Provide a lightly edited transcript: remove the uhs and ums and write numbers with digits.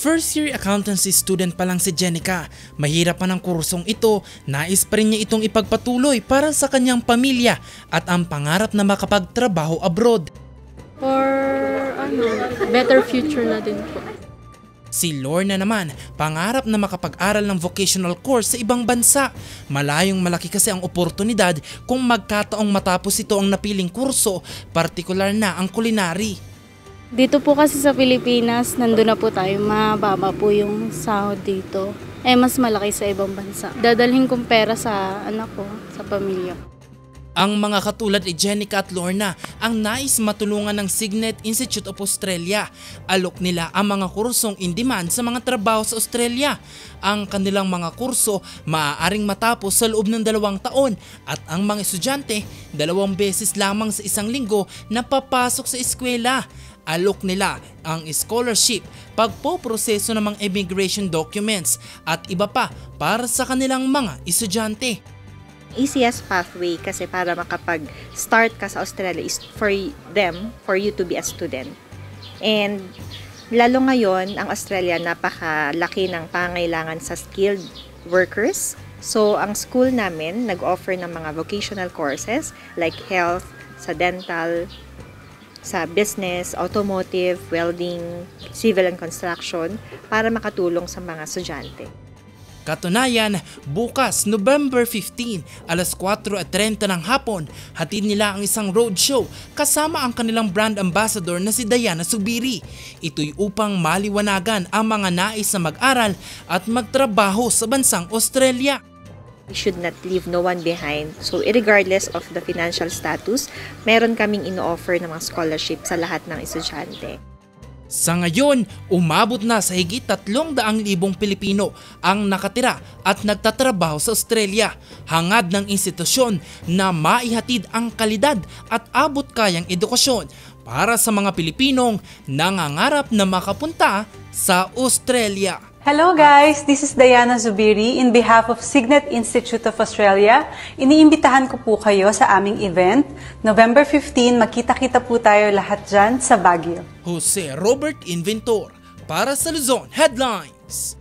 First year accountancy student pa lang si Jenica. Mahirap pa ng kursong ito, nais pa rin niya itong ipagpatuloy para sa kanyang pamilya at ang pangarap na makapagtrabaho abroad. For better future na din po. Si Lorna naman, pangarap na makapag-aral ng vocational course sa ibang bansa. Malayong malaki kasi ang oportunidad kung magkataong matapos ito ang napiling kurso, partikular na ang culinary. Dito po kasi sa Pilipinas, nandun na po tayo, mababa po yung sahod dito. Mas malaki sa ibang bansa. Dadalhin kong pera sa anak ko, sa pamilya ko. Ang mga katulad ni Jenica at Lorna ang nais matulungan ng Signet Institute of Australia. Alok nila ang mga kursong in demand sa mga trabaho sa Australia. Ang kanilang mga kurso maaaring matapos sa loob ng 2 taon at ang mga estudyante 2 beses lamang sa isang linggo na papasok sa eskwela. Alok nila ang scholarship, pagpoproseso ng mga immigration documents at iba pa para sa kanilang mga estudyante. Easiest pathway kasi para makapag-start ka sa Australia is for you to be a student. And lalo ngayon, ang Australia napakalaki ng pangailangan sa skilled workers. So ang school namin nag-offer ng mga vocational courses like health, sa dental, sa business, automotive, welding, civil and construction para makatulong sa mga estudyante. Katunayan, bukas November 15, alas 4:30 ng hapon, hatid nila ang isang roadshow kasama ang kanilang brand ambassador na si Diana Zubiri. Ito'y upang maliwanagan ang mga nais na mag-aral at magtrabaho sa bansang Australia. We should not leave no one behind. So, regardless of the financial status, meron kaming ino-offer ng mga scholarship sa lahat ng estudyante. Sa ngayon, umabot na sa higit 300,000 Pilipino ang nakatira at nagtatrabaho sa Australia. Hangad ng institusyon na maihatid ang kalidad at abot-kayang edukasyon para sa mga Pilipinong nangangarap na makapunta sa Australia. Hello guys, this is Diana Zubiri in behalf of Signet Institute of Australia. Iniimbitahan ko po kayo sa aming event. November 15, magkita-kita po tayo lahat dyan sa Baguio. Jose Robert Inventor para sa Luzon Headlines.